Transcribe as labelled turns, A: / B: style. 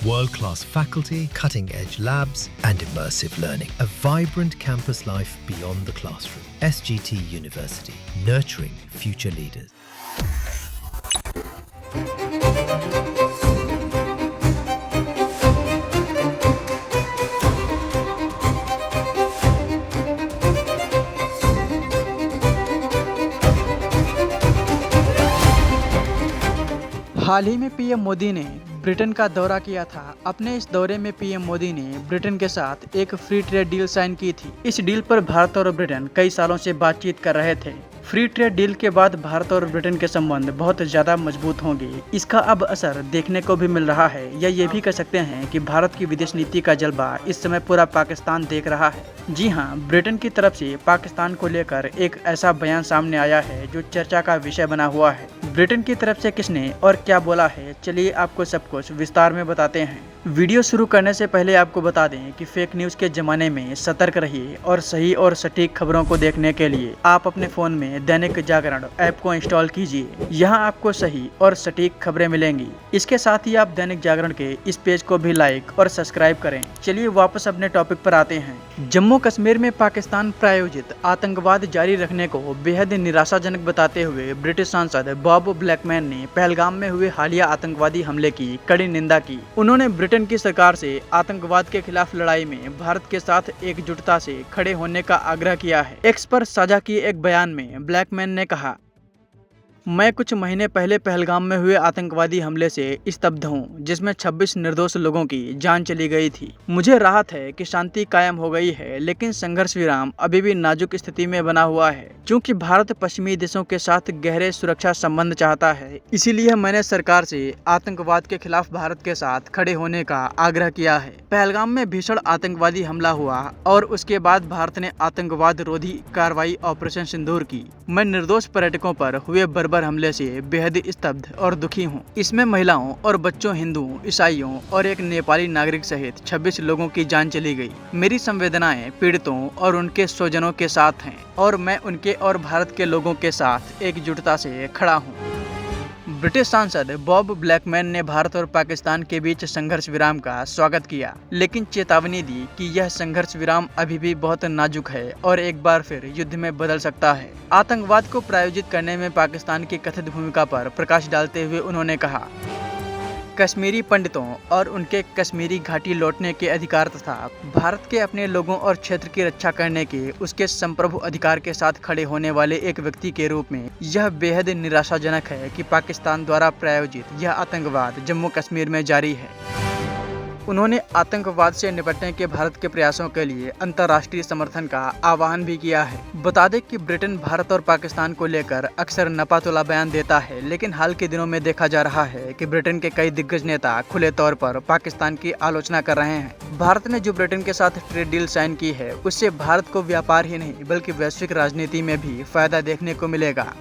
A: World-class faculty, cutting-edge labs, and immersive learning. A vibrant campus life beyond the classroom. SGT University, nurturing future leaders.
B: हाल ही में PM Modi ने Britain का दौरा किया था। अपने इस दौरे में पीएम मोदी ने ब्रिटेन के साथ एक फ्री ट्रेड डील साइन की थी। इस डील पर भारत और ब्रिटेन कई सालों से बातचीत कर रहे थे। फ्री ट्रेड डील के बाद भारत और ब्रिटेन के संबंध बहुत ज्यादा मजबूत होंगे। इसका अब असर देखने को भी मिल रहा है, या ये भी कह सकते हैं कि भारत की विदेश नीति का जलवा इस समय पूरा पाकिस्तान देख रहा है। जी हाँ, ब्रिटेन की तरफ से पाकिस्तान को लेकर एक ऐसा बयान सामने आया है जो चर्चा का विषय बना हुआ है। ब्रिटेन की तरफ से किसने और क्या बोला है, चलिए आपको सब कुछ विस्तार में बताते हैं। वीडियो शुरू करने से पहले आपको बता दें कि फेक न्यूज़ के ज़माने में सतर्क रहिए और सही और सटीक खबरों को देखने के लिए आप अपने फ़ोन में दैनिक जागरण ऐप को इंस्टॉल कीजिए। यहाँ आपको सही और सटीक खबरें मिलेंगी। इसके साथ ही आप दैनिक जागरण के इस पेज को भी लाइक और सब्सक्राइब करें। चलिए वापस अपने टॉपिक पर आते हैं। जम्मू कश्मीर में पाकिस्तान प्रायोजित आतंकवाद जारी रखने को बेहद निराशाजनक बताते हुए ब्रिटिश सांसद बॉब ब्लैकमैन ने पहलगाम में हुए हालिया आतंकवादी हमले की कड़ी निंदा की। उन्होंने ब्रिटेन की सरकार से आतंकवाद के खिलाफ लड़ाई में भारत के साथ एकजुटता से खड़े होने का आग्रह किया है। एक्स पर साझा किए एक बयान में ब्लैकमैन ने कहा, मैं कुछ महीने पहले पहलगाम में हुए आतंकवादी हमले से स्तब्ध हूं, जिसमें 26 निर्दोष लोगों की जान चली गई थी। मुझे राहत है कि शांति कायम हो गई है, लेकिन संघर्ष विराम अभी भी नाजुक स्थिति में बना हुआ है। क्योंकि भारत पश्चिमी देशों के साथ गहरे सुरक्षा संबंध चाहता है, इसीलिए मैंने सरकार से आतंकवाद के खिलाफ भारत के साथ खड़े होने का आग्रह किया है। पहलगाम में भीषण आतंकवादी हमला हुआ और उसके बाद भारत ने आतंकवाद रोधी कार्रवाई ऑपरेशन सिंदूर की। मैं निर्दोष पर्यटकों पर हुए बर्बर हमले से बेहद स्तब्ध और दुखी हूँ। इसमें महिलाओं और बच्चों, हिंदुओं, ईसाइयों और एक नेपाली नागरिक सहित 26 लोगों की जान चली गई। मेरी संवेदनाएं पीड़ितों और उनके स्वजनों के साथ हैं और मैं उनके और भारत के लोगों के साथ एकजुटता से खड़ा हूँ। ब्रिटिश सांसद बॉब ब्लैकमैन ने भारत और पाकिस्तान के बीच संघर्ष विराम का स्वागत किया, लेकिन चेतावनी दी कि यह संघर्ष विराम अभी भी बहुत नाजुक है और एक बार फिर युद्ध में बदल सकता है। आतंकवाद को प्रायोजित करने में पाकिस्तान की कथित भूमिका पर प्रकाश डालते हुए उन्होंने कहा, कश्मीरी पंडितों और उनके कश्मीरी घाटी लौटने के अधिकार तथा भारत के अपने लोगों और क्षेत्र की रक्षा करने के उसके संप्रभु अधिकार के साथ खड़े होने वाले एक व्यक्ति के रूप में यह बेहद निराशाजनक है कि पाकिस्तान द्वारा प्रायोजित यह आतंकवाद जम्मू कश्मीर में जारी है। उन्होंने आतंकवाद से निपटने के भारत के प्रयासों के लिए अंतर्राष्ट्रीय समर्थन का आह्वान भी किया है। बता दें कि ब्रिटेन भारत और पाकिस्तान को लेकर अक्सर नपातुला बयान देता है, लेकिन हाल के दिनों में देखा जा रहा है कि ब्रिटेन के कई दिग्गज नेता खुले तौर पर पाकिस्तान की आलोचना कर रहे हैं। भारत ने जो ब्रिटेन के साथ ट्रेड डील साइन की है, उससे भारत को व्यापार ही नहीं बल्कि वैश्विक राजनीति में भी फायदा देखने को मिलेगा।